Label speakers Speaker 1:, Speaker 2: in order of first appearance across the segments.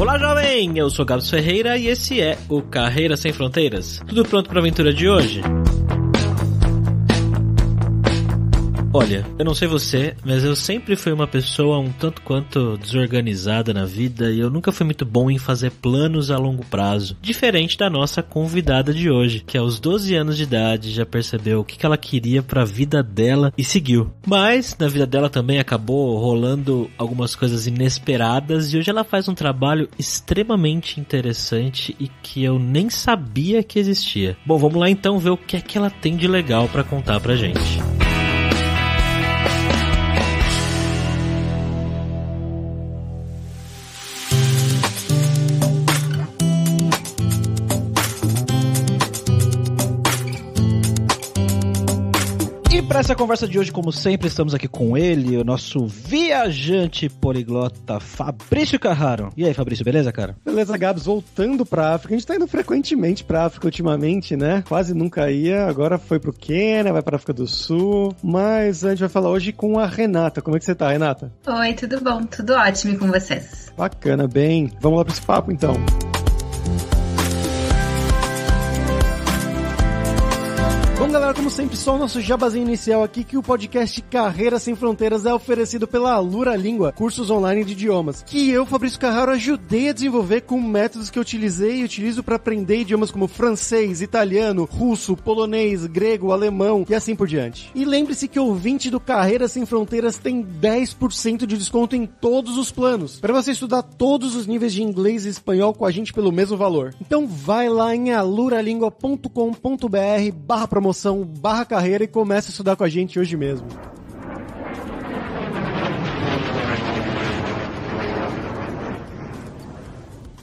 Speaker 1: Olá, jovem! Eu sou Gabs Ferreira e esse é o Carreira Sem Fronteiras. Tudo pronto para a aventura de hoje? Olha, eu não sei você, mas eu sempre fui uma pessoa um tanto quanto desorganizada na vida e eu nunca fui muito bom em fazer planos a longo prazo. Diferente da nossa convidada de hoje, que aos 12 anos de idade já percebeu o que ela queria pra vida dela e seguiu. Mas na vida dela também acabou rolando algumas coisas inesperadas e hoje ela faz um trabalho extremamente interessante e que eu nem sabia que existia. Bom, vamos lá então ver o que é que ela tem de legal pra contar pra gente. Para essa conversa de hoje, como sempre, estamos aqui com ele, o nosso viajante poliglota, Fabrício Carraro. E aí, Fabrício, beleza, cara?
Speaker 2: Beleza, Gabs, voltando pra África. A gente tá indo frequentemente pra África ultimamente, né? Quase nunca ia, agora foi pro Quênia, vai pra África do Sul. Mas a gente vai falar hoje com a Renata. Como é que você tá, Renata?
Speaker 3: Oi, tudo bom? Tudo ótimo e com vocês?
Speaker 2: Bacana, bem. Vamos lá pra esse papo, então. Bom, galera, como sempre, só o nosso jabazinho inicial aqui, que o podcast Carreira Sem Fronteiras é oferecido pela Alura Língua, cursos online de idiomas, que eu, Fabrício Carraro, ajudei a desenvolver com métodos que eu utilizei e utilizo para aprender idiomas como francês, italiano, russo, polonês, grego, alemão e assim por diante. E lembre-se que o ouvinte do Carreira Sem Fronteiras tem 10% de desconto em todos os planos, para você estudar todos os níveis de inglês e espanhol com a gente pelo mesmo valor. Então vai lá em aluralingua.com.br/promoção/carreira e começa a estudar com a gente hoje mesmo.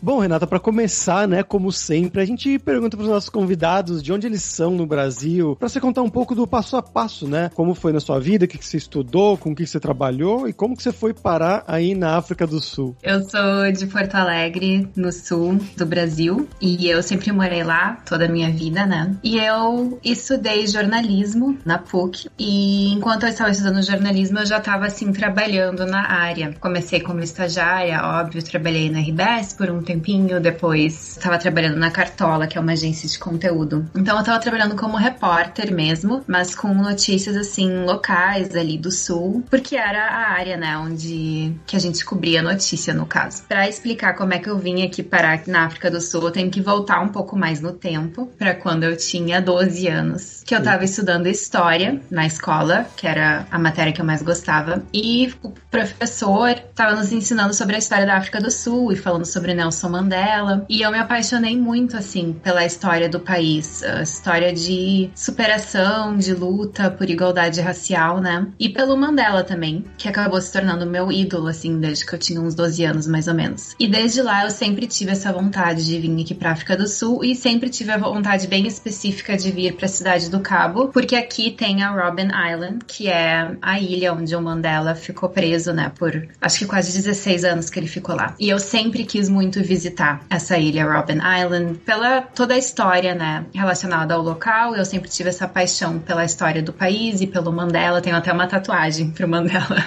Speaker 2: Bom, Renata, para começar, né, como sempre, a gente pergunta para os nossos convidados de onde eles são no Brasil, para você contar um pouco do passo a passo, né? Como foi na sua vida, o que você estudou, com o que você trabalhou e como que você foi parar aí na África do Sul.
Speaker 3: Eu sou de Porto Alegre, no sul do Brasil, e eu sempre morei lá toda a minha vida, né? E eu estudei jornalismo na PUC, e enquanto eu estava estudando jornalismo, eu já estava, assim, trabalhando na área. Comecei como estagiária, óbvio, trabalhei na RBS por um tempinho, depois estava trabalhando na Cartola, que é uma agência de conteúdo. Então eu estava trabalhando como repórter mesmo, mas com notícias assim locais ali do sul, porque era a área, né, onde que a gente cobria a notícia, no caso. Para explicar como é que eu vim aqui parar na África do Sul, eu tenho que voltar um pouco mais no tempo, para quando eu tinha 12 anos, que eu estava estudando história na escola, que era a matéria que eu mais gostava, e o professor estava nos ensinando sobre a história da África do Sul e falando sobre Nelson Mandela, e eu me apaixonei muito, assim, pela história do país, a história de superação, de luta por igualdade racial, né, e pelo Mandela também, que acabou se tornando meu ídolo, assim, desde que eu tinha uns 12 anos, mais ou menos. E desde lá eu sempre tive essa vontade de vir aqui pra África do Sul, e sempre tive a vontade bem específica de vir pra Cidade do Cabo, porque aqui tem a Robben Island, que é a ilha onde o Mandela ficou preso, né, por acho que quase 16 anos que ele ficou lá. E eu sempre quis muito visitar essa ilha, Robben Island, pela toda a história, né, relacionada ao local. Eu sempre tive essa paixão pela história do país e pelo Mandela. Tenho até uma tatuagem pro Mandela.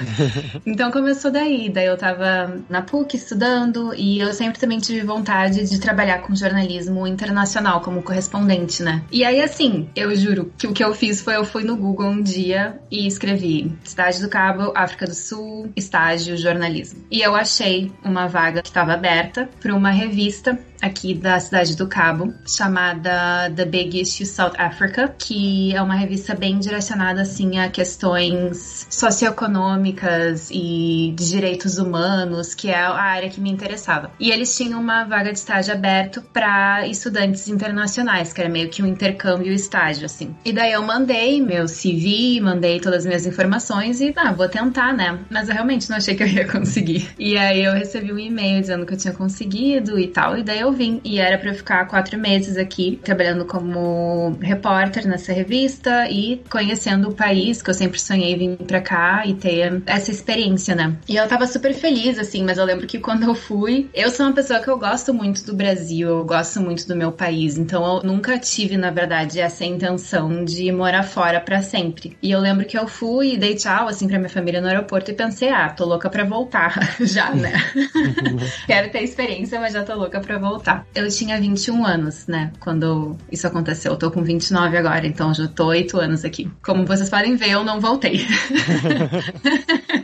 Speaker 3: Então começou daí eu tava na PUC estudando e eu sempre também tive vontade de trabalhar com jornalismo internacional como correspondente, né. E aí, assim, eu juro que o que eu fiz foi, eu fui no Google um dia e escrevi Cidade do Cabo, África do Sul, estágio jornalismo. E eu achei uma vaga que estava aberta para uma revista aqui da Cidade do Cabo, chamada The Big Issue South Africa, que é uma revista bem direcionada, assim, a questões socioeconômicas e de direitos humanos, que é a área que me interessava. E eles tinham uma vaga de estágio aberto para estudantes internacionais, que era meio que um intercâmbio estágio, assim. E daí eu mandei meu CV, mandei todas as minhas informações e, vou tentar, né? Mas eu realmente não achei que eu ia conseguir. E aí eu recebi um e-mail dizendo que eu tinha conseguido e tal, e daí eu vim. E era pra eu ficar 4 meses aqui, trabalhando como repórter nessa revista e conhecendo o país, que eu sempre sonhei vir pra cá e ter essa experiência, né? E eu tava super feliz, assim, mas eu lembro que quando eu fui, eu sou uma pessoa que eu gosto muito do Brasil, eu gosto muito do meu país, então eu nunca tive, na verdade, essa intenção de morar fora pra sempre. E eu lembro que eu fui e dei tchau, assim, pra minha família no aeroporto e pensei, tô louca pra voltar já, né? Quero ter experiência, mas já tô louca pra voltar. Eu tinha 21 anos, né, quando isso aconteceu. Eu tô com 29 agora, então já tô 8 anos aqui. Como vocês podem ver, eu não voltei.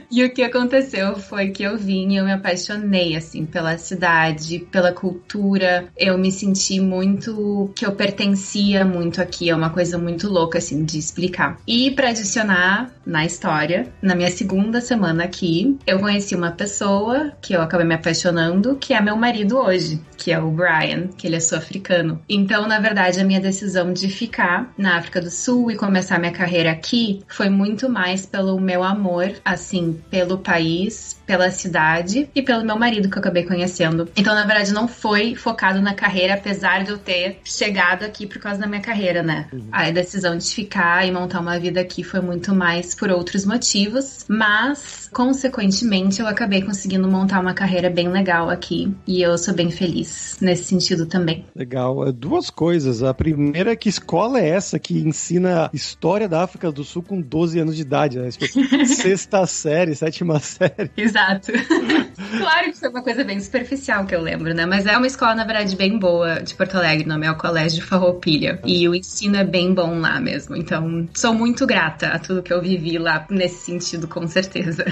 Speaker 3: E o que aconteceu foi que eu vim e eu me apaixonei, assim, pela cidade, pela cultura. Eu me senti muito que eu pertencia muito aqui. É uma coisa muito louca, assim, de explicar. E pra adicionar na história, na minha segunda semana aqui, eu conheci uma pessoa que eu acabei me apaixonando, que é meu marido hoje, que é o Brian, que ele é sul-africano. Então, na verdade, a minha decisão de ficar na África do Sul e começar minha carreira aqui foi muito mais pelo meu amor, assim, pelo país, pela cidade e pelo meu marido que eu acabei conhecendo. Então, na verdade, não foi focado na carreira, apesar de eu ter chegado aqui por causa da minha carreira, né? A decisão de ficar e montar uma vida aqui foi muito mais por outros motivos, mas, consequentemente, eu acabei conseguindo montar uma carreira bem legal aqui e eu sou bem feliz nesse sentido também.
Speaker 2: Legal. Duas coisas. A primeira é que escola é essa que ensina história da África do Sul com 12 anos de idade, né? Sexta série, sétima série.
Speaker 3: Exato. Claro que foi uma coisa bem superficial que eu lembro, né? Mas é uma escola, na verdade, bem boa de Porto Alegre, o nome é o Colégio Farroupilha. E o ensino é bem bom lá mesmo. Então, sou muito grata a tudo que eu vivi lá nesse sentido, com certeza.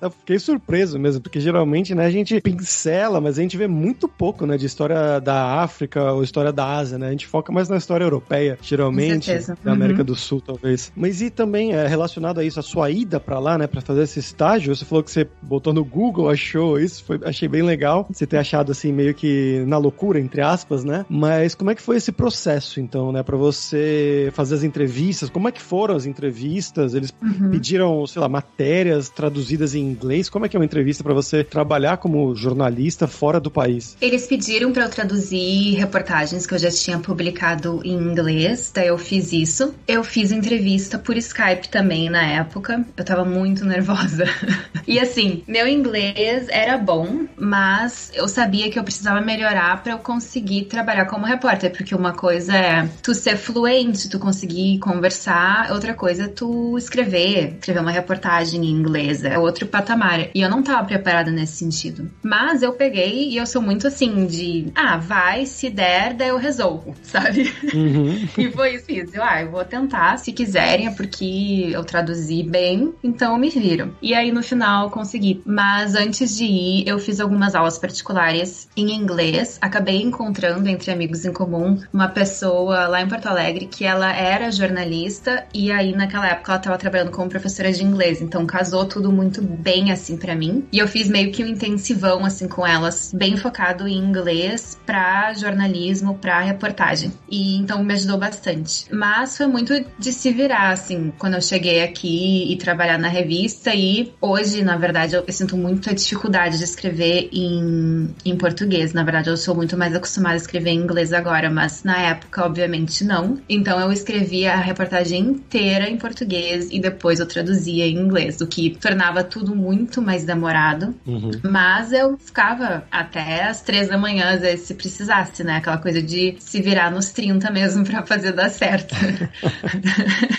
Speaker 2: Eu fiquei surpreso mesmo, porque geralmente, né, a gente pincela, mas a gente vê muito pouco, né, de história da África ou história da Ásia, né? A gente foca mais na história europeia, geralmente, da América do Sul, talvez. Mas e também é relacionado a isso, a sua ida pra lá, né, pra fazer esse estágio, você falou que você botou no Google, achou isso, achei bem legal, você ter achado assim, meio que na loucura, entre aspas, né? Mas como é que foi esse processo, então, né, pra você fazer as entrevistas? Como é que foram as entrevistas? Eles pediram, sei lá, matérias traduzidas em inglês? Como é que é uma entrevista pra você trabalhar como jornalista fora do país?
Speaker 3: Eles pediram pra eu traduzir reportagens que eu já tinha publicado em inglês, daí eu fiz isso. Eu fiz entrevista por Skype também na época, eu tava muito nervosa. E assim, meu inglês era bom, mas eu sabia que eu precisava melhorar pra eu conseguir trabalhar como repórter, porque uma coisa é tu ser fluente, tu conseguir conversar, outra coisa é tu escrever uma reportagem em inglês, é outro patamar. E eu não tava preparada nesse sentido. Mas eu peguei e eu sou muito assim de, vai, se der, daí eu resolvo, sabe? E foi isso, eu vou tentar, se quiserem, é porque eu traduzi bem, então me viram. E aí no final eu consegui. Mas antes de ir, eu fiz algumas aulas particulares em inglês, acabei encontrando entre amigos em comum uma pessoa lá em Porto Alegre que ela era jornalista e aí naquela época ela estava trabalhando como professora de inglês, então casou tudo muito bem assim pra mim. E eu fiz meio que um intensivão assim com elas, bem focado em inglês pra jornalismo, pra reportagem. E então me ajudou bastante. Mas foi muito de se virar assim, quando eu cheguei aqui e trabalhar na revista. E hoje, na verdade, eu sinto muita dificuldade de escrever em português. Na verdade, eu sou muito mais acostumada a escrever em inglês agora, mas na época, obviamente, não. Então eu escrevia a reportagem inteira em português e depois eu traduzia em inglês, o que tornava tudo muito mais demorado. Mas eu ficava até as 3 da manhã, às vezes, se precisasse, né? Aquela coisa de se virar nos 30 mesmo pra fazer dar certo.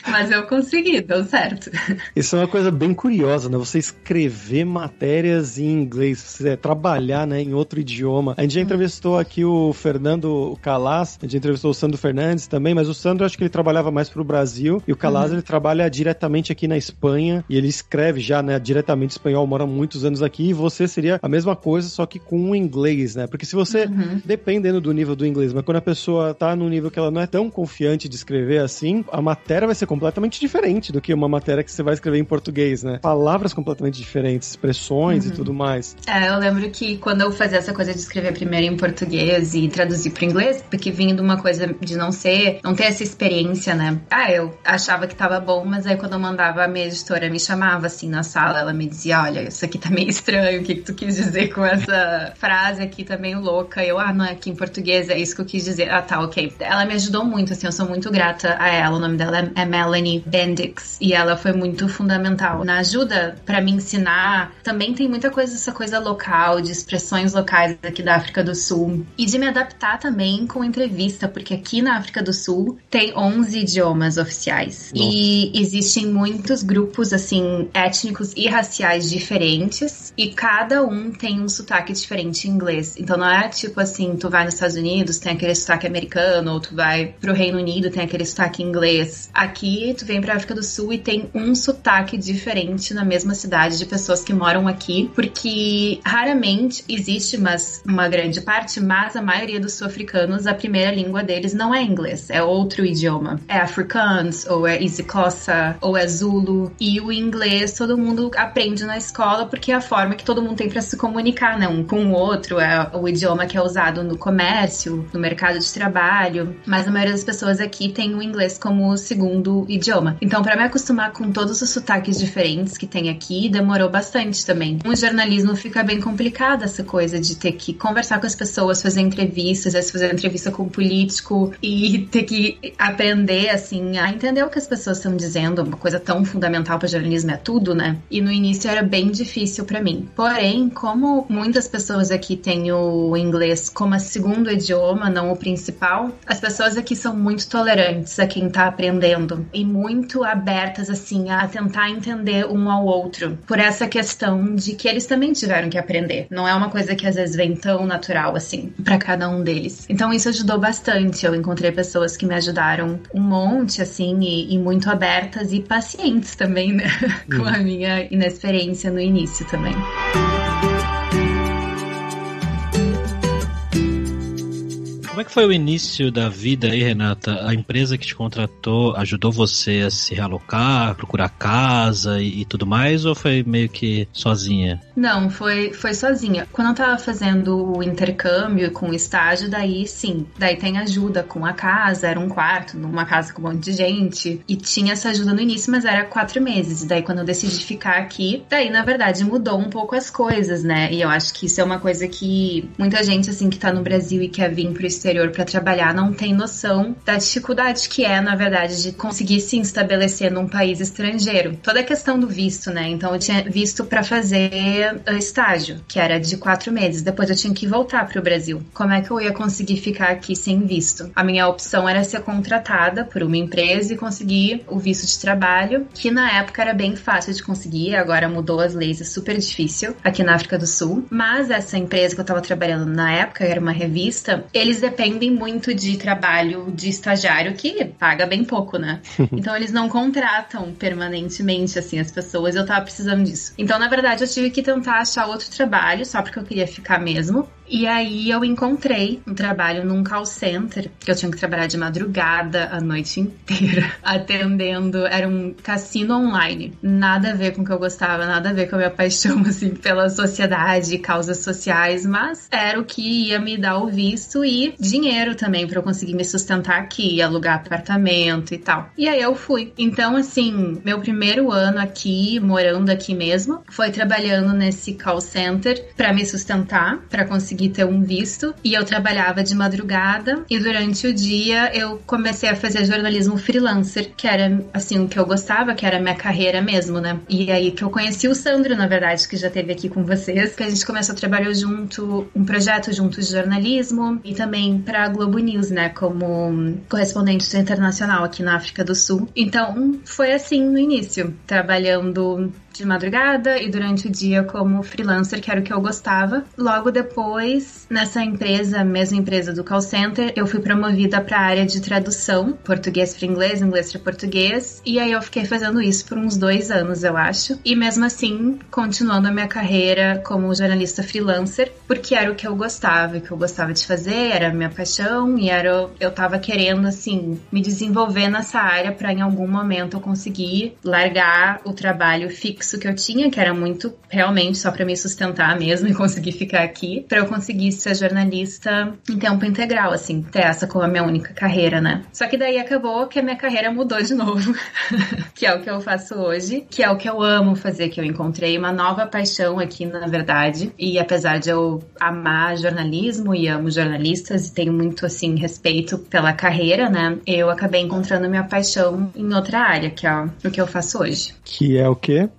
Speaker 3: Mas eu consegui, deu certo.
Speaker 2: Isso é uma coisa bem curiosa, né? Você escrever matérias em inglês, você trabalhar, né, em outro idioma. A gente já entrevistou aqui o Fernando Calas, a gente entrevistou o Sandro Fernandes também, mas o Sandro acho que ele trabalhava mais pro Brasil e o Calas ele trabalha diretamente aqui na Espanha e ele escreve já, né, diretamente espanhol, mora muitos anos aqui e você seria a mesma coisa, só que com o inglês, né? Porque se você, dependendo do nível do inglês, mas quando a pessoa tá num nível que ela não é tão confiante de escrever assim, a matéria vai ser completamente diferente do que uma matéria que você vai escrever em português, né? Palavras completamente diferentes, expressões e tudo mais.
Speaker 3: Eu lembro que quando eu fazia essa coisa de escrever primeiro em português e traduzir pro inglês, porque vinha de uma coisa de não ter essa experiência, né? Eu achava que tava bom, mas aí quando eu mandava, a minha editora me chamava assim na sala, ela me dizia, olha, isso aqui tá meio estranho, o que tu quis dizer com essa frase aqui, tá meio louca. Eu, não, aqui em português é isso que eu quis dizer. Tá, ok. Ela me ajudou muito, assim, eu sou muito grata a ela, o nome dela é Melanie Bendix, e ela foi muito fundamental na ajuda pra me ensinar. Também tem muita coisa, essa coisa local, de expressões locais aqui da África do Sul, e de me adaptar também com entrevista, porque aqui na África do Sul tem 11 idiomas oficiais. Nossa. E existem muitos grupos, assim, étnicos e raciais diferentes, e cada um tem um sotaque diferente em inglês. Então não é tipo assim, tu vai nos Estados Unidos, tem aquele sotaque americano, ou tu vai pro Reino Unido, tem aquele sotaque inglês. Aqui, tu vem pra África do Sul e tem um sotaque diferente na mesma cidade de pessoas que moram aqui, porque raramente existe, mas uma grande parte, mas a maioria dos sul-africanos, a primeira língua deles não é inglês, é outro idioma. É Afrikaans, ou é isiXhosa, ou é Zulu. E o inglês todo mundo aprende na escola porque é a forma que todo mundo tem pra se comunicar, né? Um com o outro, é o idioma que é usado no comércio, no mercado de trabalho, mas a maioria das pessoas aqui tem o inglês como o segundo idioma. Então, pra me acostumar com todos os sotaques diferentes que tem aqui, demorou bastante também. No jornalismo fica bem complicado essa coisa de ter que conversar com as pessoas, fazer entrevistas, às vezes fazer entrevista com um político e ter que aprender, assim, a entender o que as pessoas estão dizendo. Uma coisa tão fundamental para jornalismo é tudo, né? E no início era bem difícil pra mim. Porém, como muitas pessoas aqui têm o inglês como segundo idioma, não o principal, as pessoas aqui são muito tolerantes a quem tá aprendendo e muito abertas, assim, a tentar entender um ao outro, por essa questão de que eles também tiveram que aprender. Não é uma coisa que às vezes vem tão natural, assim, pra cada um deles. Então isso ajudou bastante. Eu encontrei pessoas que me ajudaram um monte, assim, e muito abertas e pacientes também, né? Com a minha inexperiência no início também.
Speaker 1: Como é que foi o início da vida aí, Renata? A empresa que te contratou ajudou você a se realocar, procurar casa e tudo mais, ou foi meio que sozinha?
Speaker 3: Não, foi sozinha. Quando eu tava fazendo o intercâmbio com o estágio, daí sim. Daí tem ajuda com a casa, era um quarto, numa casa com um monte de gente. E tinha essa ajuda no início, mas era 4 meses. E daí quando eu decidi ficar aqui, daí na verdade mudou um pouco as coisas, né? E eu acho que isso é uma coisa que muita gente, assim, que tá no Brasil e quer vir pro exterior para trabalhar não tem noção da dificuldade que é, na verdade, de conseguir se estabelecer num país estrangeiro. Toda a questão do visto, né? Então eu tinha visto para fazer estágio, que era de 4 meses. Depois eu tinha que voltar pro Brasil. Como é que eu ia conseguir ficar aqui sem visto? A minha opção era ser contratada por uma empresa e conseguir o visto de trabalho, que na época era bem fácil de conseguir, agora mudou as leis, é super difícil aqui na África do Sul. Mas essa empresa que eu tava trabalhando na época, era uma revista, eles dependem muito de trabalho de estagiário, que paga bem pouco, né? Então eles não contratam permanentemente, assim, as pessoas. Eu tava precisando disso. Então, na verdade, eu tive que tentar achar outro trabalho, só porque eu queria ficar mesmo. E aí eu encontrei um trabalho num call center, que eu tinha que trabalhar de madrugada a noite inteira, atendendo. Era um cassino online. Nada a ver com o que eu gostava, nada a ver com a minha paixão, assim, pela sociedade, causas sociais, mas era o que ia me dar o visto e dinheiro também pra eu conseguir me sustentar aqui, alugar apartamento e tal. E aí eu fui. Então, assim, meu primeiro ano aqui, morando aqui mesmo, foi trabalhando nesse call center pra me sustentar, pra conseguir ter um visto, e eu trabalhava de madrugada e durante o dia eu comecei a fazer jornalismo freelancer, que era assim o que eu gostava, que era a minha carreira mesmo, né? E aí que eu conheci o Sandro, na verdade, que já esteve aqui com vocês, que a gente começou a trabalhar junto, um projeto junto de jornalismo e também pra Globo News, né, como correspondente internacional aqui na África do Sul. Então foi assim no início, trabalhando de madrugada e durante o dia como freelancer, que era o que eu gostava. Logo depois, nessa empresa, a mesma empresa do call center, eu fui promovida para a área de tradução, português para inglês, inglês para português, e aí eu fiquei fazendo isso por uns 2 anos, eu acho. E mesmo assim, continuando a minha carreira como jornalista freelancer, porque era o que eu gostava de fazer, era a minha paixão, e eu tava querendo, assim, me desenvolver nessa área para em algum momento eu conseguir largar o trabalho fixo fixo que eu tinha, que era muito realmente só pra me sustentar mesmo e conseguir ficar aqui, pra eu conseguir ser jornalista em tempo integral, assim, ter essa como a minha única carreira, né? Só que daí acabou que a minha carreira mudou de novo, que é o que eu faço hoje, que é o que eu amo fazer, que eu encontrei uma nova paixão aqui, na verdade, e apesar de eu amar jornalismo e amo jornalistas e tenho muito, assim, respeito pela carreira, né? Eu acabei encontrando minha paixão em outra área, que é o que eu faço hoje.
Speaker 2: Que é o quê?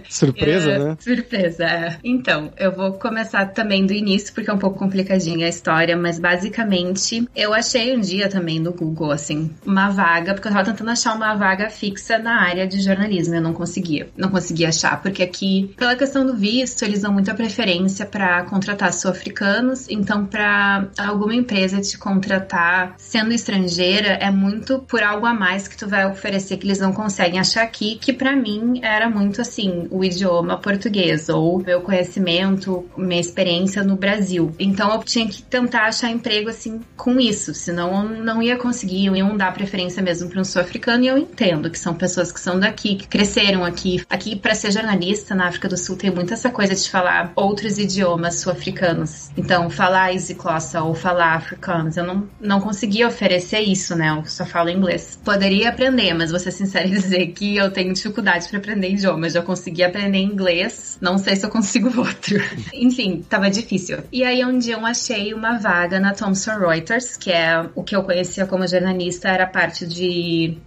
Speaker 2: Surpresa, né?
Speaker 3: Surpresa, é. Então, eu vou começar também do início, porque é um pouco complicadinha a história, mas basicamente, eu achei um dia também no Google, assim, uma vaga, porque eu tava tentando achar uma vaga fixa na área de jornalismo, eu não conseguia achar, porque aqui, pela questão do visto, eles dão muita preferência pra contratar sul-africanos, então pra alguma empresa te contratar sendo estrangeira, é muito por algo a mais que tu vai oferecer que eles não conseguem achar aqui, que pra mim era muito assim, o idioma português, ou meu conhecimento, minha experiência no Brasil. Então eu tinha que tentar achar emprego assim com isso, senão eu não ia conseguir, iam dar preferência mesmo para um sul-africano, e eu entendo que são pessoas que são daqui, que cresceram aqui. Aqui, para ser jornalista na África do Sul, tem muito essa coisa de falar outros idiomas sul-africanos. Então, falar Isixhosa ou falar africanos, eu não conseguia oferecer isso, né? Eu só falo inglês. Poderia aprender, mas vou ser sincera em dizer que eu tenho dificuldade para aprender idiomas. Já consegui aprender inglês, não sei se eu consigo outro. Enfim, tava difícil. E aí um dia eu achei uma vaga na Thomson Reuters, que é o que eu conhecia como jornalista, era parte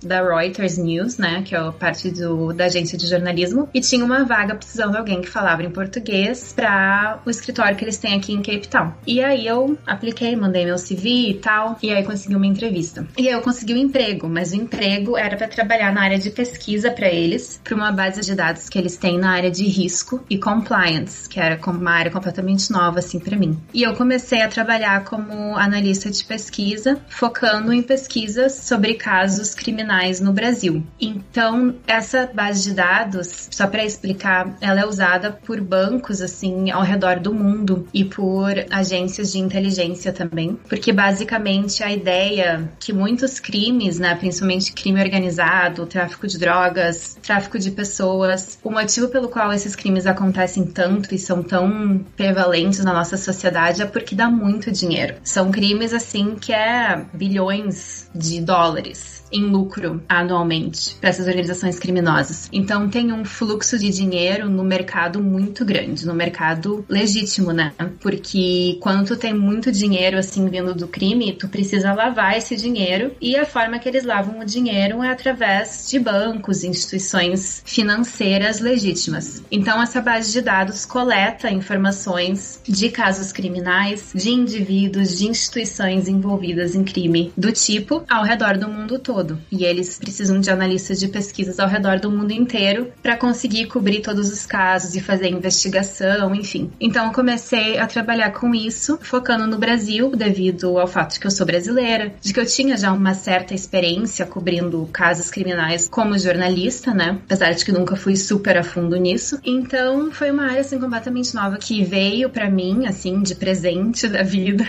Speaker 3: da Reuters News, né, que é a parte da agência de jornalismo, e tinha uma vaga precisando de alguém que falava em português para o escritório que eles têm aqui em Cape Town. E aí eu apliquei, mandei meu CV e tal, e aí consegui uma entrevista. E aí eu consegui um emprego, mas o emprego era para trabalhar na área de pesquisa para eles, para uma base de dados que eles têm na área de risco e compliance, que era uma área completamente nova, assim, para mim. E eu comecei a trabalhar como analista de pesquisa, focando em pesquisas sobre casos criminais no Brasil. Então, essa base de dados, só para explicar, ela é usada por bancos, assim, ao redor do mundo e por agências de inteligência também, porque basicamente a ideia que muitos crimes, né, principalmente crime organizado, tráfico de drogas, tráfico de pessoas, o motivo pelo qual esses crimes acontecem tanto e são tão prevalentes na nossa sociedade é porque dá muito dinheiro. São crimes, assim, que é bilhões de dólares em lucro anualmente para essas organizações criminosas. Então tem um fluxo de dinheiro no mercado muito grande, no mercado legítimo, né? Porque quando tu tem muito dinheiro assim vindo do crime, tu precisa lavar esse dinheiro, e a forma que eles lavam o dinheiro é através de bancos, instituições financeiras legítimas. Então essa base de dados coleta informações de casos criminais, de indivíduos, de instituições envolvidas em crime do tipo ao redor do mundo todo. E eles precisam de analistas de pesquisas ao redor do mundo inteiro para conseguir cobrir todos os casos e fazer investigação, enfim. Então eu comecei a trabalhar com isso, focando no Brasil, devido ao fato de que eu sou brasileira, de que eu tinha já uma certa experiência cobrindo casos criminais como jornalista, né? Apesar de que nunca fui super a fundo nisso. Então foi uma área assim completamente nova que veio para mim, assim, de presente da vida,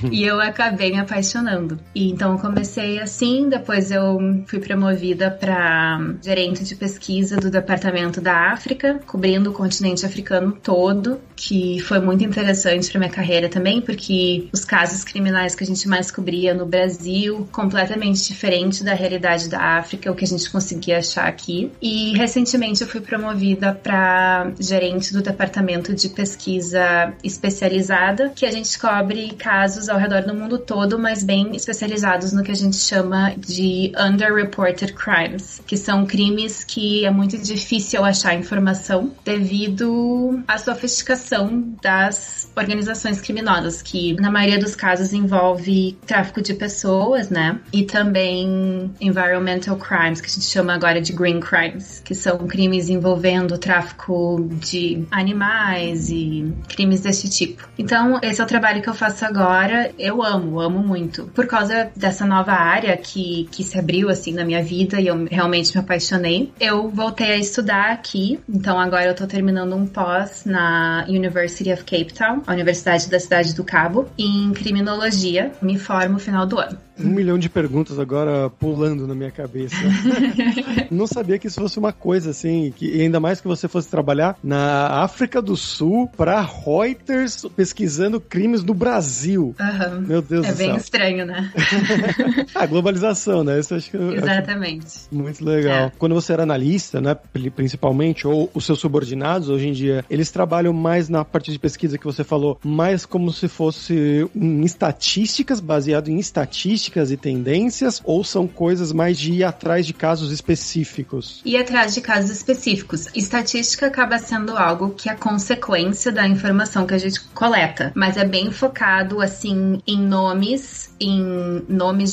Speaker 3: e eu acabei me apaixonando. E então eu comecei assim, depois eu fui promovida para gerente de pesquisa do Departamento da África, cobrindo o continente africano todo, que foi muito interessante para minha carreira também, porque os casos criminais que a gente mais cobria no Brasil, completamente diferente da realidade da África, o que a gente conseguia achar aqui. E recentemente eu fui promovida para gerente do Departamento de Pesquisa Especializada, que a gente cobre casos ao redor do mundo todo, mas bem especializados no que a gente chama de underreported crimes, que são crimes que é muito difícil achar informação devido à sofisticação das organizações criminosas, que na maioria dos casos envolve tráfico de pessoas, né? E também environmental crimes, que a gente chama agora de green crimes, que são crimes envolvendo tráfico de animais e crimes desse tipo. Então, esse é o trabalho que eu faço agora. Eu amo muito. Por causa dessa nova área que se abriu assim na minha vida e eu realmente me apaixonei, eu voltei a estudar aqui. Então agora eu tô terminando um pós na University of Cape Town, a Universidade da Cidade do Cabo, em criminologia. Me formo no final do ano.
Speaker 2: 1 milhão de perguntas agora pulando na minha cabeça. Não sabia que isso fosse uma coisa assim, e ainda mais que você fosse trabalhar na África do Sul pra Reuters pesquisando crimes no Brasil.
Speaker 3: Uhum.
Speaker 2: Meu Deus do céu.
Speaker 3: É bem estranho, né?
Speaker 2: A globalização, né? Isso eu acho que
Speaker 3: Exatamente.
Speaker 2: Muito legal. Quando você era analista, né, principalmente, ou os seus subordinados, hoje em dia, eles trabalham mais na parte de pesquisa que você falou, mais como se fosse em estatísticas, baseado em estatísticas e tendências, ou são coisas mais de ir atrás de casos específicos?
Speaker 3: Ir atrás de casos específicos. Estatística acaba sendo algo que é consequência da informação que a gente coleta, mas é bem focado, assim, em nomes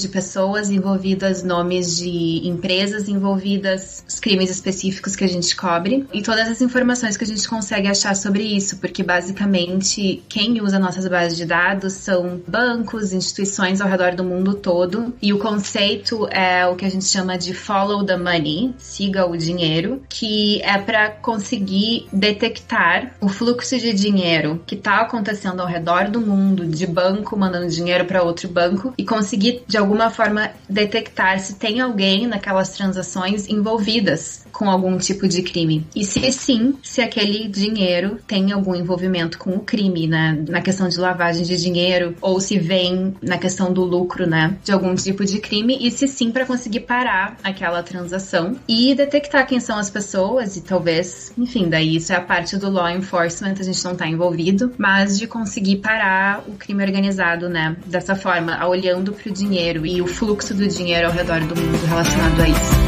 Speaker 3: de pessoas envolvidas, nomes de empresas envolvidas, os crimes específicos que a gente cobre e todas as informações que a gente consegue achar sobre isso, porque basicamente quem usa nossas bases de dados são bancos, instituições ao redor do mundo todo, e o conceito é o que a gente chama de follow the money, siga o dinheiro, que é para conseguir detectar o fluxo de dinheiro que está acontecendo ao redor do mundo, de banco mandando dinheiro para outro banco, e conseguir de alguma forma detectar se tem alguém naquelas transações envolvidas com algum tipo de crime. E se sim, se aquele dinheiro tem algum envolvimento com o crime, né? Na questão de lavagem de dinheiro, ou se vem na questão do lucro, né? De algum tipo de crime, e se sim, para conseguir parar aquela transação e detectar quem são as pessoas e talvez, enfim, daí isso é a parte do law enforcement, a gente não tá envolvido, mas de conseguir parar o crime organizado, né? Dessa forma, olhando pro dinheiro e o fluxo do dinheiro ao redor do mundo relacionado a isso.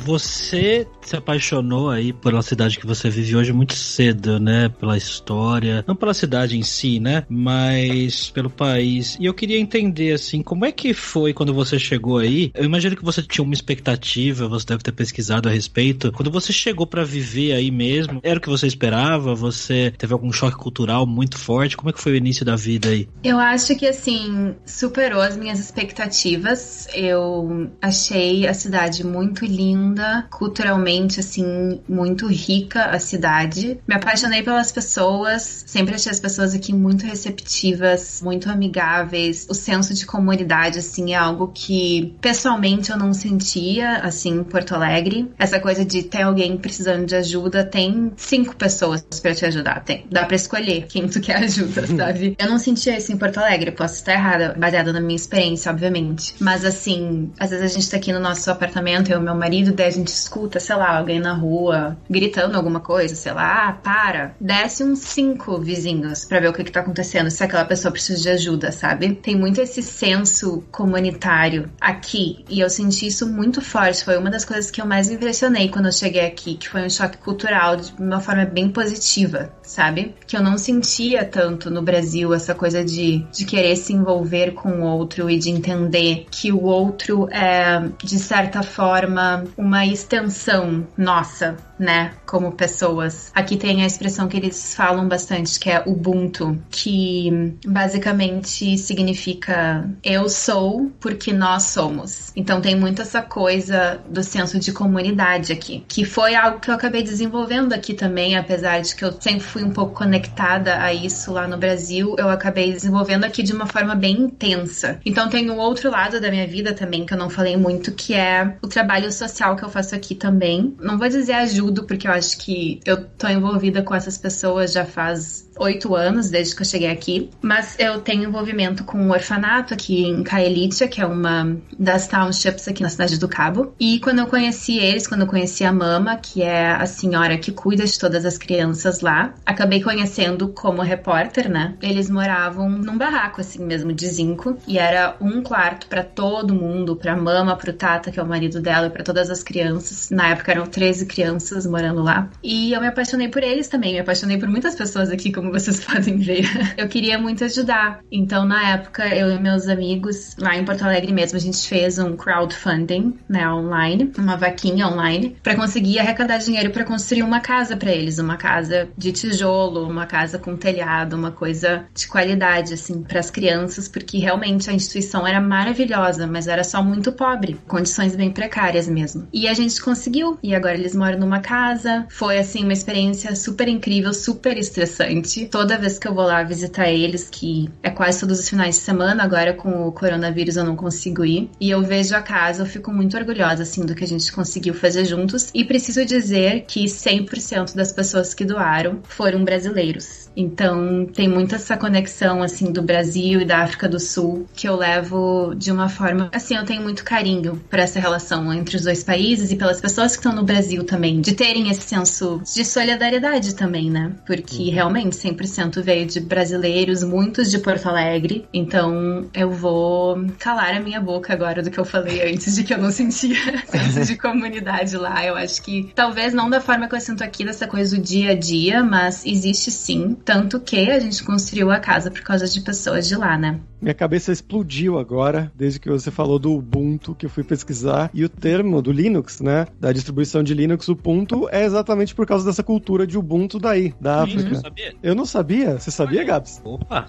Speaker 1: Você se apaixonou aí pela cidade que você vive hoje muito cedo, né? Pela história, não pela cidade em si, né? Mas pelo país. E eu queria entender, assim, como é que foi quando você chegou aí? Eu imagino que você tinha uma expectativa, você deve ter pesquisado a respeito. Quando você chegou pra viver aí mesmo, era o que você esperava? Você teve algum choque cultural muito forte? Como é que foi o início da vida aí?
Speaker 3: Eu acho que, assim, superou as minhas expectativas. Eu achei a cidade muito linda, culturalmente, assim, muito rica a cidade. Me apaixonei pelas pessoas, sempre achei as pessoas aqui muito receptivas, muito amigáveis. O senso de comunidade, assim, é algo que pessoalmente eu não sentia, assim, em Porto Alegre. Essa coisa de ter alguém precisando de ajuda, tem 5 pessoas pra te ajudar, tem. Dá pra escolher quem tu quer ajuda, sabe? Eu não sentia isso em Porto Alegre, posso estar errada, baseada na minha experiência, obviamente. Mas, assim, às vezes a gente tá aqui no nosso apartamento, eu e meu marido, daí a gente escuta, sei lá, alguém na rua gritando alguma coisa, sei lá, para. Desce uns 5 vizinhos pra ver o que tá acontecendo, se aquela pessoa precisa de ajuda, sabe? Tem muito esse senso comunitário aqui, e eu senti isso muito forte. Foi uma das coisas que eu mais me impressionei quando eu cheguei aqui, que foi um choque cultural de uma forma bem positiva, sabe? Que eu não sentia tanto no Brasil, essa coisa de querer se envolver com o outro e de entender que o outro é, de certa forma, uma extensão nossa, né, como pessoas. Aqui tem a expressão que eles falam bastante, que é Ubuntu, que basicamente significa eu sou porque nós somos. Então tem muito essa coisa do senso de comunidade aqui, que foi algo que eu acabei desenvolvendo aqui também, apesar de que eu sempre fui um pouco conectada a isso lá no Brasil, eu acabei desenvolvendo aqui de uma forma bem intensa. Então tem um outro lado da minha vida também, que eu não falei muito, que é o trabalho social que eu faço aqui também. Não vou dizer ajudo, porque eu acho que eu tô envolvida com essas pessoas já faz 8 anos, desde que eu cheguei aqui. Mas eu tenho envolvimento com um orfanato aqui em Kaelitia, que é uma das townships aqui na cidade do Cabo. E quando eu conheci eles, quando eu conheci a Mama, que é a senhora que cuida de todas as crianças lá, acabei conhecendo como repórter, né? Eles moravam num barraco, assim mesmo, de zinco. E era um quarto pra todo mundo, pra Mama, pro Tata, que é o marido dela, e pra todas as crianças. Na época eram 13 crianças morando lá. E eu me apaixonei por eles também. Me apaixonei por muitas pessoas aqui, como como vocês podem ver. Eu queria muito ajudar. Então, na época, eu e meus amigos, lá em Porto Alegre mesmo, a gente fez um crowdfunding, né, online, uma vaquinha online, para conseguir arrecadar dinheiro para construir uma casa para eles, uma casa de tijolo, uma casa com telhado, uma coisa de qualidade, assim, para as crianças, porque realmente a instituição era maravilhosa, mas era só muito pobre, condições bem precárias mesmo. E a gente conseguiu, e agora eles moram numa casa. Foi, assim, uma experiência super incrível, super estressante. Toda vez que eu vou lá visitar eles, que é quase todos os finais de semana, agora com o coronavírus eu não consigo ir, e eu vejo a casa, eu fico muito orgulhosa, assim, do que a gente conseguiu fazer juntos, e preciso dizer que 100% das pessoas que doaram foram brasileiros. Então, tem muito essa conexão, assim, do Brasil e da África do Sul, que eu levo de uma forma... Assim, eu tenho muito carinho por essa relação entre os dois países e pelas pessoas que estão no Brasil também, de terem esse senso de solidariedade também, né? Porque realmente 100% veio de brasileiros, muitos de Porto Alegre. Então, eu vou calar a minha boca agora do que eu falei antes, de que eu não sentia senso de comunidade lá. Eu acho que, talvez não da forma que eu sinto aqui, dessa coisa do dia a dia, mas existe sim. Tanto que a gente construiu a casa por causa de pessoas de lá, né?
Speaker 2: Minha cabeça explodiu agora, desde que você falou do Ubuntu, que eu fui pesquisar, e o termo do Linux, né, da distribuição de Linux, Ubuntu, é exatamente por causa dessa cultura de Ubuntu daí, da África.
Speaker 1: Não sabia?
Speaker 2: Eu não sabia. Você sabia, Gabs?
Speaker 1: Opa!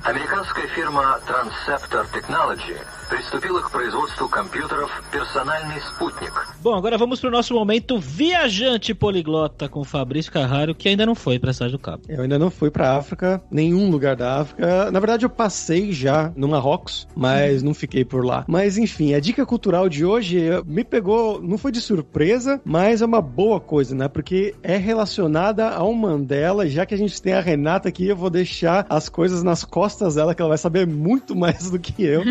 Speaker 4: Американская фирма Transceptor Technology приступила к производству компьютеров «Персональный спутник».
Speaker 1: Bom, agora vamos pro nosso momento viajante poliglota com Fabrício Carraro, que ainda não foi pra Cidade do Cabo.
Speaker 2: Eu ainda não fui pra África, nenhum lugar da África. Na verdade, eu passei já no Marrocos, mas não fiquei por lá. Mas, enfim, a dica cultural de hoje me pegou, não foi de surpresa, mas é uma boa coisa, né? Porque é relacionada ao Mandela. Já que a gente tem a Renata aqui, eu vou deixar as coisas nas costas dela, que ela vai saber muito mais do que eu.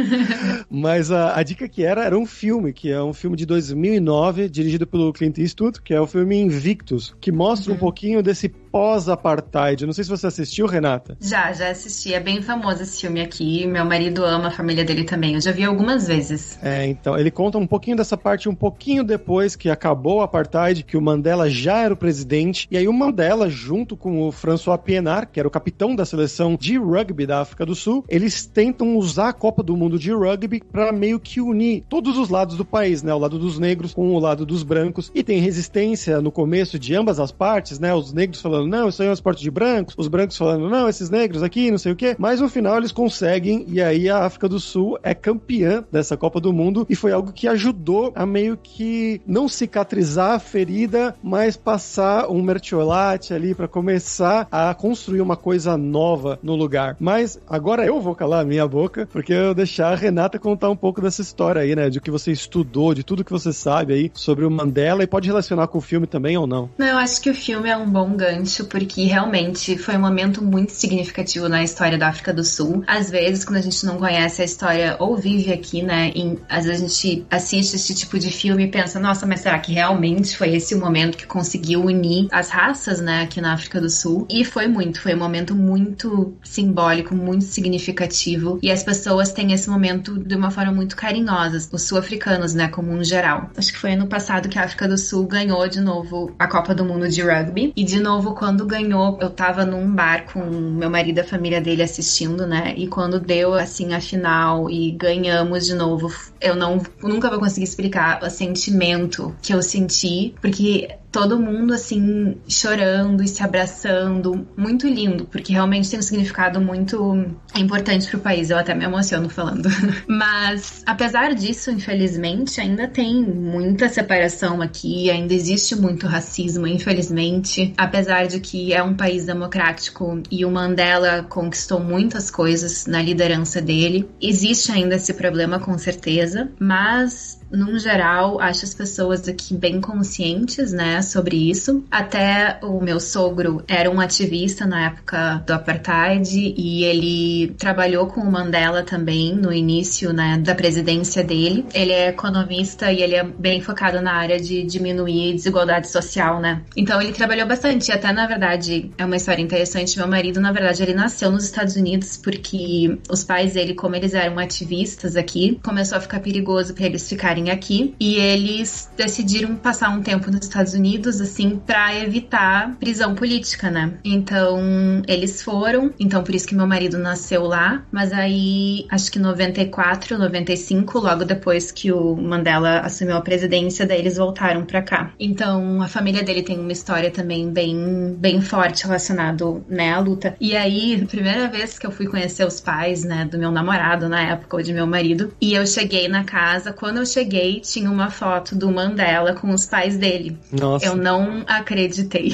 Speaker 2: Mas a dica que era um filme, que é um filme de 2009, dirigido pelo Clint Eastwood, que é o filme Invictus, que mostra um pouquinho desse pós-apartheid. Eu não sei se você assistiu, Renata.
Speaker 3: Já assisti. É bem famoso esse filme aqui. Meu marido ama, a família dele também. Eu já vi algumas vezes.
Speaker 2: Então, ele conta um pouquinho dessa parte um pouquinho depois que acabou o apartheid, que o Mandela já era o presidente, e aí o Mandela, junto com o François Pienaar, que era o capitão da seleção de rugby da África do Sul, eles tentam usar a Copa do Mundo de rugby para meio que unir todos os lados do país, né? O lado dos negros com o lado dos brancos, e tem resistência no começo de ambas as partes, né? Os negros falando, não, isso aí é um esporte de brancos, os brancos falando, não, esses negros aqui, não sei o quê, mas no final eles conseguem, e aí a África do Sul é campeã dessa Copa do Mundo, e foi algo que ajudou a meio que não cicatrizar a ferida, mas passar um mertiolate ali para começar a construir uma coisa nova no lugar. Mas agora eu vou calar a minha boca, porque eu vou deixar a Renata contar um pouco dessa história aí, né, de que você estudou, de tudo que você sabe aí sobre o Mandela, e pode relacionar com o filme também ou não?
Speaker 3: Não, eu acho que o filme é um bom gancho, porque realmente foi um momento muito significativo na história da África do Sul. Às vezes, quando a gente não conhece a história ou vive aqui, né, às vezes a gente assiste esse tipo de filme e pensa, nossa, mas será que realmente foi esse o momento que conseguiu unir as raças, né, aqui na África do Sul? E foi um momento muito simbólico, muito significativo, e as pessoas têm esse momento de uma forma muito carinhosa, os sul-africanos, né, como um geral. Acho que foi ano passado que a África do Sul ganhou de novo a Copa do Mundo de Rugby, e de novo, quando ganhou, eu tava num bar com meu marido e a família dele assistindo, né, e quando deu, assim, a final e ganhamos de novo, eu nunca vou conseguir explicar o sentimento que eu senti, porque todo mundo, assim, chorando e se abraçando, muito lindo, porque realmente tem um significado muito importante pro país, eu até me emociono falando. Mas, apesar disso, infelizmente, ainda tem muita separação aqui, ainda existe muito racismo, infelizmente, apesar de que é um país democrático e o Mandela conquistou muitas coisas na liderança dele, existe ainda esse problema, com certeza, mas num geral, acho as pessoas aqui bem conscientes, né, sobre isso. Até o meu sogro era um ativista na época do apartheid e ele trabalhou com o Mandela também no início, né, da presidência dele. Ele é economista e ele é bem focado na área de diminuir a desigualdade social, né. Então ele trabalhou bastante e até, na verdade, é uma história interessante. Meu marido, na verdade, ele nasceu nos Estados Unidos porque os pais dele, como eles eram ativistas aqui, começou a ficar perigoso para eles ficarem estarem aqui. E eles decidiram passar um tempo nos Estados Unidos, assim, pra evitar prisão política, né? Então, eles foram. Então, por isso que meu marido nasceu lá. Mas aí, acho que 94, 95, logo depois que o Mandela assumiu a presidência, daí eles voltaram pra cá. Então, a família dele tem uma história também bem forte relacionado, né, à luta. E aí, a primeira vez que eu fui conhecer os pais, né, do meu namorado na época, ou de meu marido, e eu cheguei na casa, quando eu cheguei, tinha uma foto do Mandela com os pais dele.
Speaker 2: Nossa.
Speaker 3: Eu não acreditei.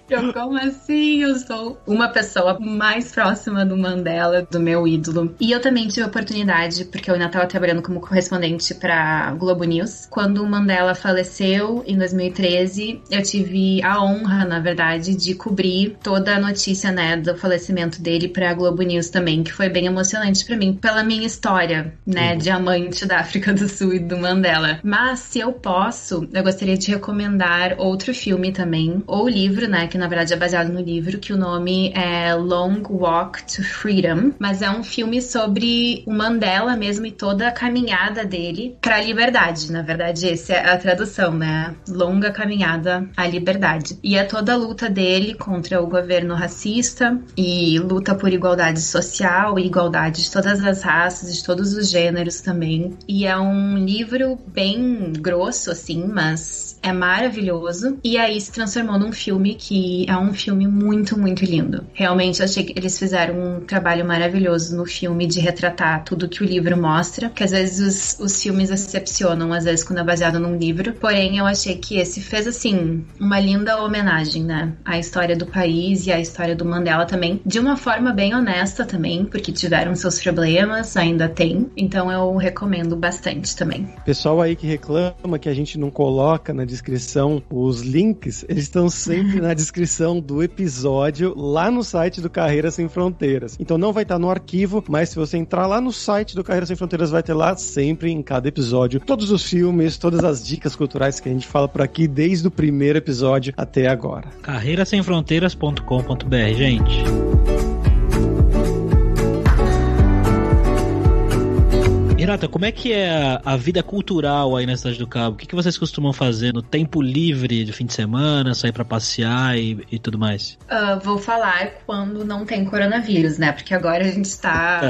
Speaker 3: Eu, como assim? Eu sou uma pessoa mais próxima do Mandela, do meu ídolo. E eu também tive a oportunidade, porque eu ainda estava trabalhando como correspondente pra Globo News. Quando o Mandela faleceu, em 2013, eu tive a honra, na verdade, de cobrir toda a notícia, né, do falecimento dele pra Globo News também, que foi bem emocionante pra mim, pela minha história, né, de amante da África do Sul e do Mandela. Mas, se eu posso, eu gostaria de recomendar outro filme também, ou livro, né, que na verdade é baseado no livro, que o nome é Long Walk to Freedom, mas é um filme sobre o Mandela mesmo e toda a caminhada dele pra liberdade. Na verdade, essa é a tradução, né? Longa caminhada à liberdade. E é toda a luta dele contra o governo racista e luta por igualdade social e igualdade de todas as raças, de todos os gêneros também. E é um livro bem grosso, assim, mas é maravilhoso. E aí se transformou num filme que é um filme muito, muito lindo. Realmente, eu achei que eles fizeram um trabalho maravilhoso no filme de retratar tudo que o livro mostra, que às vezes os filmes decepcionam, às vezes quando é baseado num livro. Porém, eu achei que esse fez, assim, uma linda homenagem, né, à história do país e à história do Mandela também, de uma forma bem honesta também, porque tiveram seus problemas, ainda tem. Então eu recomendo bastante também.
Speaker 2: Pessoal aí que reclama que a gente não coloca na descrição os links, eles estão sempre na descrição do episódio lá no site do Carreira Sem Fronteiras. Então não vai estar no arquivo, mas se você entrar lá no site do Carreira Sem Fronteiras, vai ter lá sempre em cada episódio todos os filmes, todas as dicas culturais que a gente fala por aqui desde o primeiro episódio até agora.
Speaker 1: carreirasemfronteiras.com.br, gente. Renata, como é que é a vida cultural aí na Cidade do Cabo? O que vocês costumam fazer no tempo livre de fim de semana, sair pra passear e tudo mais?
Speaker 3: Vou falar quando não tem coronavírus, né? Porque agora a gente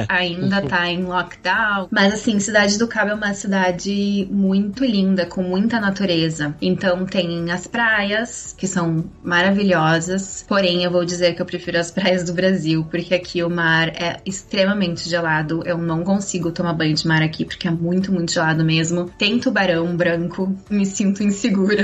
Speaker 3: ainda tá em lockdown. Mas assim, Cidade do Cabo é uma cidade muito linda, com muita natureza. Então tem as praias, que são maravilhosas. Porém, eu vou dizer que eu prefiro as praias do Brasil, porque aqui o mar é extremamente gelado. Eu não consigo tomar banho de mar aqui, porque é muito, muito gelado mesmo. Tem tubarão branco, me sinto insegura.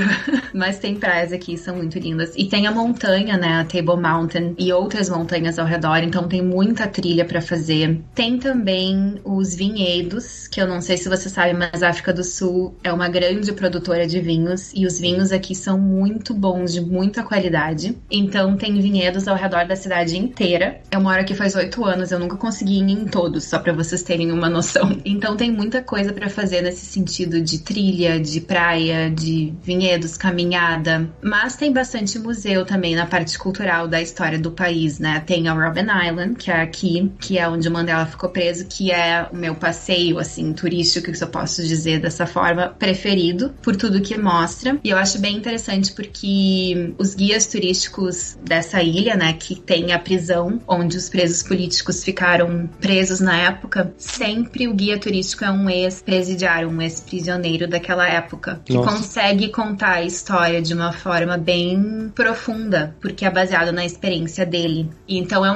Speaker 3: Mas tem praias aqui, são muito lindas. E tem a montanha, né, a Table Mountain, e outras montanhas ao redor, então tem muita trilha pra fazer. Tem também os vinhedos, que eu não sei se você sabe, mas a África do Sul é uma grande produtora de vinhos, e os vinhos aqui são muito bons, de muita qualidade. Então tem vinhedos ao redor da cidade inteira. Eu moro aqui faz 8 anos, eu nunca consegui ir em todos, só pra vocês terem uma noção. Então tem muita coisa pra fazer nesse sentido de trilha, de praia, de vinhedos, caminhada. Mas tem bastante museu também na parte cultural da história do país, né? Tem a Robben Island, que é aqui, que é onde o Mandela ficou preso, que é o meu passeio, assim, turístico, que eu posso dizer dessa forma, preferido, por tudo que mostra. E eu acho bem interessante porque os guias turísticos dessa ilha, né, que tem a prisão onde os presos políticos ficaram presos na época, sempre o guia turístico é um ex-presidiário, um ex-prisioneiro daquela época, que consegue contar a história de uma forma bem profunda, porque é baseado na experiência dele. Então é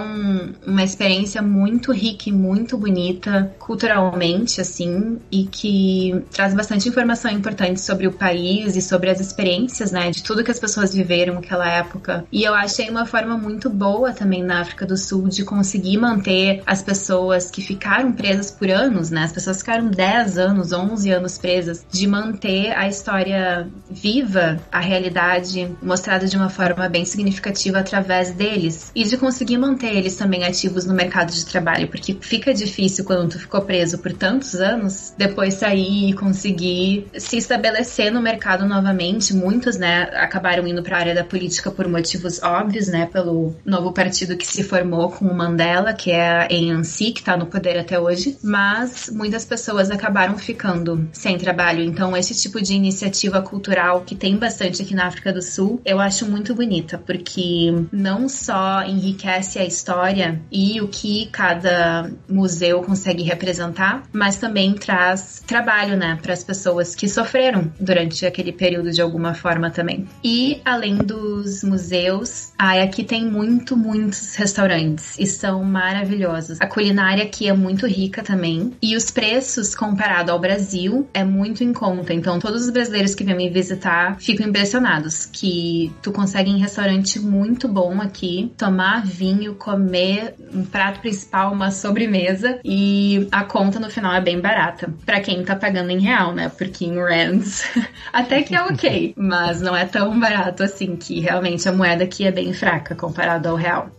Speaker 3: uma experiência muito rica e muito bonita, culturalmente, assim, e que traz bastante informação importante sobre o país e sobre as experiências, né, de tudo que as pessoas viveram naquela época. E eu achei uma forma muito boa também na África do Sul de conseguir manter as pessoas que ficaram presas por anos, né, as pessoas ficaram 10 anos, 11 anos presas, de manter a história viva, a realidade mostrada de uma forma bem significativa através deles, e de conseguir manter eles também ativos no mercado de trabalho, porque fica difícil quando tu ficou preso por tantos anos, depois sair e conseguir se estabelecer no mercado novamente. Muitos, né, acabaram indo para a área da política por motivos óbvios, né, pelo novo partido que se formou com o Mandela, que é a ANC, que tá no poder até hoje, mas muitas pessoas acabaram ficando sem trabalho. Então, esse tipo de iniciativa cultural que tem bastante aqui na África do Sul, eu acho muito bonita, porque não só enriquece a história e o que cada museu consegue representar, mas também traz trabalho, né, para as pessoas que sofreram durante aquele período de alguma forma também. E, além dos museus, aqui tem muitos restaurantes e são maravilhosos. A culinária aqui é muito rica também e os preços comparado ao Brasil é muito em conta. Então, todos os brasileiros que vêm me visitar ficam impressionados que tu consegue em restaurante muito bom aqui tomar vinho, comer um prato principal, uma sobremesa e a conta no final é bem barata. Pra quem tá pagando em real, né? Porque em rands até que é ok, mas não é tão barato assim, que realmente a moeda aqui é bem fraca comparado ao real.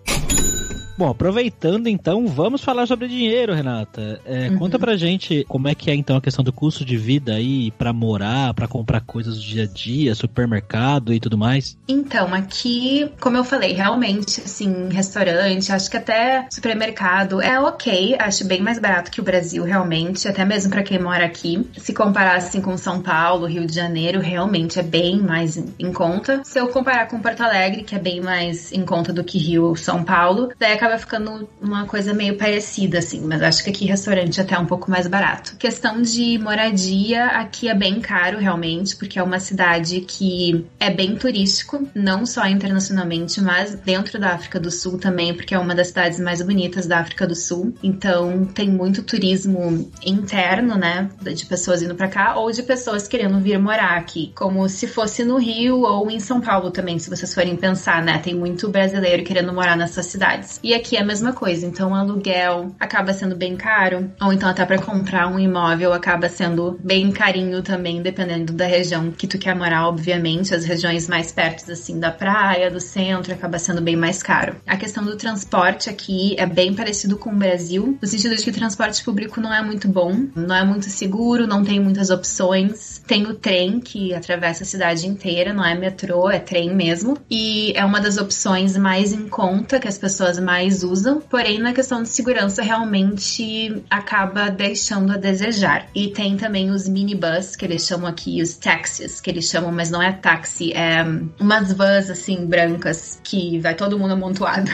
Speaker 1: Bom, aproveitando então, vamos falar sobre dinheiro, Renata. Conta pra gente como é que é então a questão do custo de vida aí pra morar, pra comprar coisas do dia a dia, supermercado e tudo mais.
Speaker 3: Então, aqui, como eu falei, realmente, assim, restaurante, acho que até supermercado é ok, acho bem mais barato que o Brasil, realmente, até mesmo pra quem mora aqui. Se comparar, assim, com São Paulo, Rio de Janeiro, realmente é bem mais em conta. Se eu comparar com Porto Alegre, que é bem mais em conta do que Rio ou São Paulo, daí acaba ficando uma coisa meio parecida, assim, mas acho que aqui restaurante até é um pouco mais barato. Questão de moradia, aqui é bem caro, realmente, porque é uma cidade que é bem turístico, não só internacionalmente, mas dentro da África do Sul também, porque é uma das cidades mais bonitas da África do Sul. Então, tem muito turismo interno, né, de pessoas indo pra cá, ou de pessoas querendo vir morar aqui, como se fosse no Rio ou em São Paulo também, se vocês forem pensar, né, tem muito brasileiro querendo morar nessas cidades. E aqui é a mesma coisa, então o aluguel acaba sendo bem caro, ou então até para comprar um imóvel acaba sendo bem carinho também, dependendo da região que tu quer morar, obviamente. As regiões mais perto, assim, da praia, do centro, acaba sendo bem mais caro. A questão do transporte aqui é bem parecido com o Brasil, no sentido de que o transporte público não é muito bom, não é muito seguro, não tem muitas opções. Tem o trem que atravessa a cidade inteira, não é metrô, é trem mesmo, e é uma das opções mais em conta que as pessoas mais usam, porém na questão de segurança realmente acaba deixando a desejar. E tem também os minibus, que eles chamam aqui, os taxis, que eles chamam, mas não é táxi, é umas vans assim, brancas, que vai todo mundo amontoado.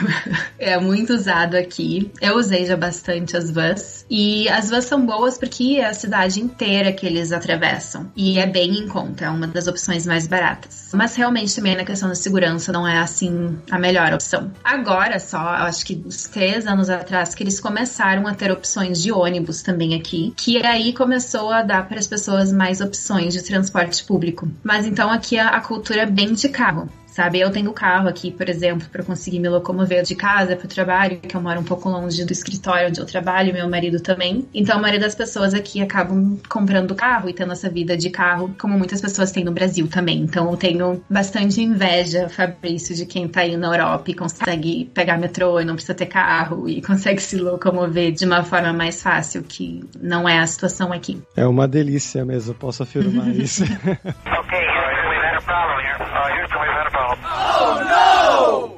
Speaker 3: É muito usado aqui. Eu usei já bastante as vans, e as vans são boas porque é a cidade inteira que eles atravessam, e é bem em conta, é uma das opções mais baratas. Mas realmente também na questão da segurança não é assim a melhor opção. Agora só, acho que uns 3 anos atrás, que eles começaram a ter opções de ônibus também aqui, que aí começou a dar para as pessoas mais opções de transporte público. Mas então aqui a cultura é bem de carro. Sabe, eu tenho carro aqui, por exemplo, para conseguir me locomover de casa para o trabalho, que eu moro um pouco longe do escritório onde eu trabalho, meu marido também. Então, a maioria das pessoas aqui acabam comprando carro e tendo essa vida de carro, como muitas pessoas têm no Brasil também. Então, eu tenho bastante inveja, Fabrício, de quem tá aí na Europa e consegue pegar metrô e não precisa ter carro e consegue se locomover de uma forma mais fácil, que não é a situação aqui.
Speaker 2: É uma delícia mesmo, posso afirmar isso.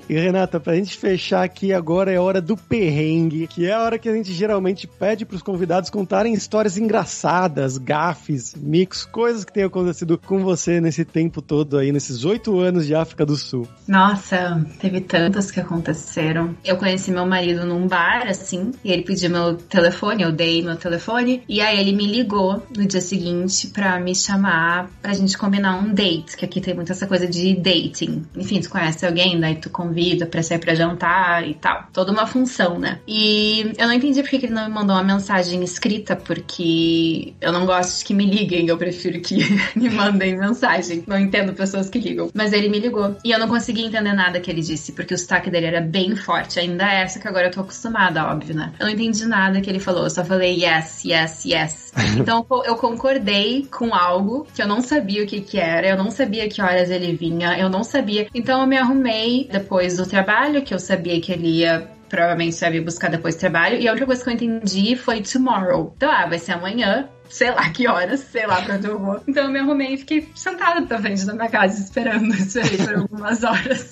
Speaker 2: E Renata, pra gente fechar aqui agora é hora do perrengue, que é a hora que a gente geralmente pede pros convidados contarem histórias engraçadas, gafes, mix, coisas que tenham acontecido com você nesse tempo todo aí, nesses 8 anos de África do Sul.
Speaker 3: Nossa, teve tantas que aconteceram. Eu conheci meu marido num bar, assim, e ele pediu meu telefone, eu dei meu telefone, e aí ele me ligou no dia seguinte pra me chamar pra gente combinar um date, que aqui tem muito essa coisa de dating. Enfim, tu conhece alguém, daí tu convida pra sair pra jantar e tal. Toda uma função, né? E eu não entendi porque ele não me mandou uma mensagem escrita, porque eu não gosto de que me liguem, eu prefiro que me mandem mensagem. Não entendo pessoas que ligam. Mas ele me ligou. E eu não consegui entender nada que ele disse, porque o sotaque dele era bem forte. Ainda é essa que agora eu tô acostumada, óbvio, né? Eu não entendi nada que ele falou. Eu só falei yes, yes, yes. Então eu concordei com algo que eu não sabia o que era. Eu não sabia que horas ele vinha. Eu não sabia. Então eu me arrumei depois do trabalho, que eu sabia que ele ia provavelmente ia me buscar depois do trabalho, e a outra coisa que eu entendi foi tomorrow. Então, vai ser amanhã, sei lá que horas, sei lá pra onde eu vou. Então eu me arrumei e fiquei sentada na frente da minha casa esperando isso aí por algumas horas.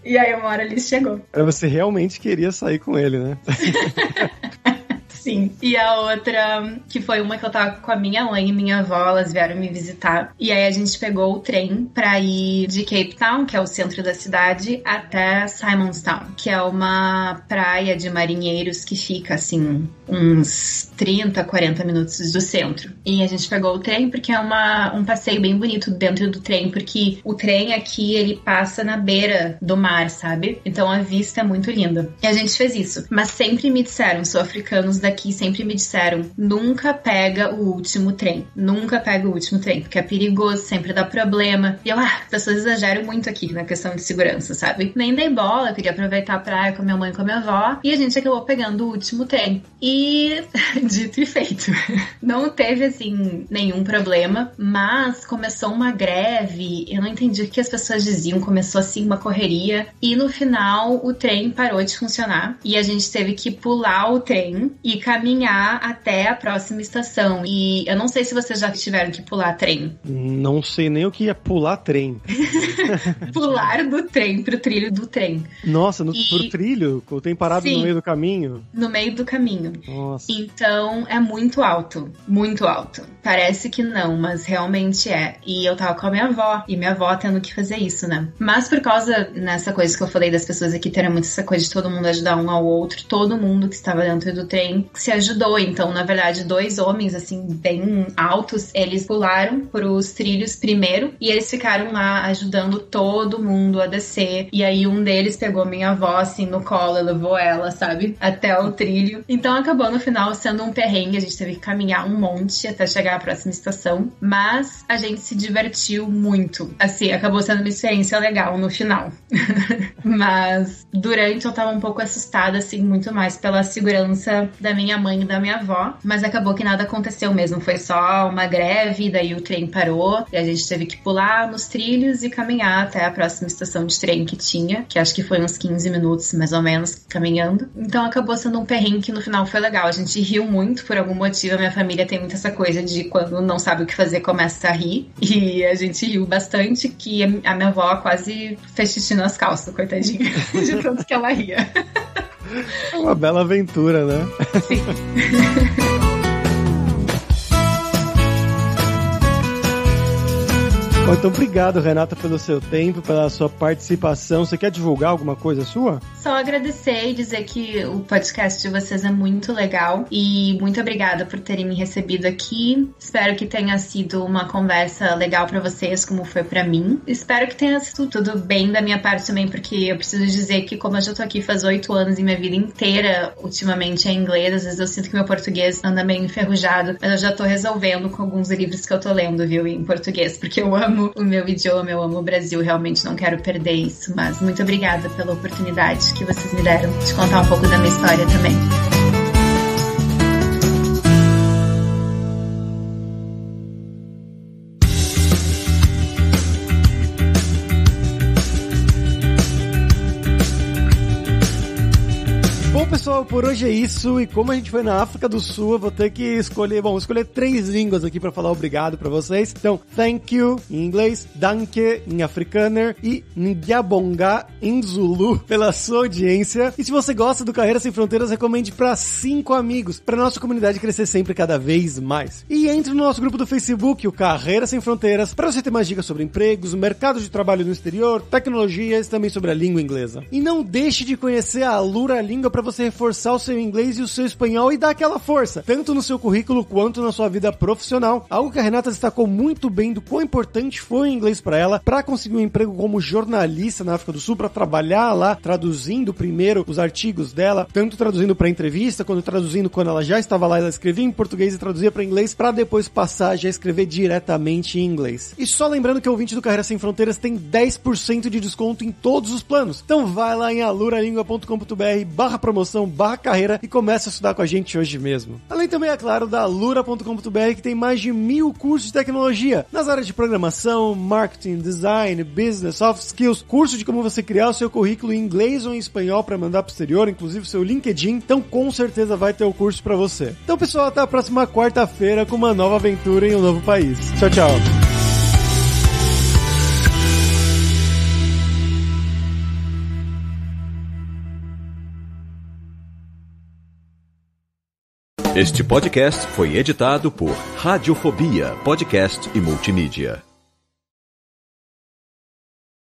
Speaker 3: E aí uma hora ele chegou.
Speaker 2: Você realmente queria sair com ele, né?
Speaker 3: Sim. E a outra, que foi uma que eu tava com a minha mãe e minha avó, elas vieram me visitar. E aí a gente pegou o trem pra ir de Cape Town, que é o centro da cidade, até Simonstown, que é uma praia de marinheiros que fica, assim, uns 30, 40 minutos do centro. E a gente pegou o trem porque é um passeio bem bonito dentro do trem, porque o trem aqui, ele passa na beira do mar, sabe? Então a vista é muito linda. E a gente fez isso. Mas sempre me disseram, sul-africanos daqui sempre me disseram, nunca pega o último trem. Nunca pega o último trem, porque é perigoso, sempre dá problema. E eu, as pessoas exageram muito aqui na questão de segurança, sabe? Nem dei bola, eu queria aproveitar a praia com a minha mãe e com a minha avó. E a gente acabou pegando o último trem. E dito e feito. Não teve, assim, nenhum problema, mas começou uma greve, eu não entendi o que as pessoas diziam, começou, assim, uma correria, e no final o trem parou de funcionar, e a gente teve que pular o trem e caminhar até a próxima estação. E eu não sei se vocês já tiveram que pular trem.
Speaker 2: Não sei nem o que é pular trem.
Speaker 3: Pular do trem pro trilho do trem.
Speaker 2: Nossa, pro trilho? O trem parado no meio do caminho?
Speaker 3: No meio do caminho.
Speaker 2: Nossa.
Speaker 3: Então, é muito alto. Muito alto. Parece que não, mas realmente é. E eu tava com a minha avó, e minha avó tendo que fazer isso, né? Mas por causa, nessa coisa que eu falei das pessoas aqui terem muito essa coisa de todo mundo ajudar um ao outro, todo mundo que estava dentro do trem se ajudou. Então, na verdade, 2 homens, assim, bem altos, eles pularam pros trilhos primeiro, e eles ficaram lá ajudando todo mundo a descer. E aí um deles pegou minha avó, assim, no colo e levou ela, sabe? Até o trilho. Então acabou no final sendo um perrengue, a gente teve que caminhar um monte até chegar à próxima estação, mas a gente se divertiu muito. Assim, acabou sendo uma experiência legal no final. Mas durante eu tava um pouco assustada, assim, muito mais pela segurança da minha mãe e da minha avó, mas acabou que nada aconteceu mesmo, foi só uma greve, daí o trem parou e a gente teve que pular nos trilhos e caminhar até a próxima estação de trem que tinha, que acho que foi uns 15 minutos mais ou menos caminhando. Então acabou sendo um perrengue que no final foi legal, a gente riu muito por algum motivo, a minha família tem muito essa coisa de quando não sabe o que fazer começa a rir, e a gente riu bastante, que a minha avó quase fez xixi nas calças, coitadinha, de tanto que ela ria.
Speaker 2: É uma bela aventura, né?
Speaker 3: Sim.
Speaker 2: Bom, então obrigado, Renata, pelo seu tempo, pela sua participação. Você quer divulgar alguma coisa sua?
Speaker 3: Só agradecer e dizer que o podcast de vocês é muito legal e muito obrigada por terem me recebido aqui. Espero que tenha sido uma conversa legal pra vocês, como foi pra mim. Espero que tenha sido tudo bem da minha parte também, porque eu preciso dizer que como eu já tô aqui faz 8 anos e minha vida inteira ultimamente é inglês, às vezes eu sinto que meu português anda meio enferrujado, mas eu já tô resolvendo com alguns livros que eu tô lendo, viu, em português, porque eu amo o meu idioma, eu amo o Brasil, realmente não quero perder isso, mas muito obrigada pela oportunidade que vocês me deram de contar um pouco da minha história também.
Speaker 2: Pessoal, por hoje é isso, e como a gente foi na África do Sul, eu vou ter que escolher 3 línguas aqui pra falar obrigado pra vocês. Então, thank you em inglês, danke em afrikaner e ngiyabonga em Zulu pela sua audiência. E se você gosta do Carreira Sem Fronteiras, recomende pra 5 amigos, pra nossa comunidade crescer sempre cada vez mais. E entre no nosso grupo do Facebook, o Carreira Sem Fronteiras, pra você ter mais dicas sobre empregos, mercado de trabalho no exterior, tecnologias e também sobre a língua inglesa. E não deixe de conhecer a Alura Língua pra você reforçar o seu inglês e o seu espanhol e dar aquela força, tanto no seu currículo quanto na sua vida profissional. Algo que a Renata destacou muito bem do quão importante foi o inglês para ela, para conseguir um emprego como jornalista na África do Sul, para trabalhar lá, traduzindo primeiro os artigos dela, tanto traduzindo para entrevista, quanto traduzindo quando ela já estava lá, ela escrevia em português e traduzia para inglês, para depois passar a já escrever diretamente em inglês. E só lembrando que o ouvinte do Carreira Sem Fronteiras tem 10% de desconto em todos os planos. Então vai lá em aluralingua.com.br/promoção/carreira e começa a estudar com a gente hoje mesmo. Além também, é claro, da alura.com.br, que tem mais de 1000 cursos de tecnologia nas áreas de programação, marketing, design, business, soft skills, curso de como você criar o seu currículo em inglês ou em espanhol para mandar pro exterior, inclusive o seu LinkedIn. Então com certeza vai ter o curso para você. Então pessoal, até a próxima quarta-feira com uma nova aventura em um novo país. Tchau, tchau.
Speaker 5: Este podcast foi editado por Radiofobia, podcast e multimídia.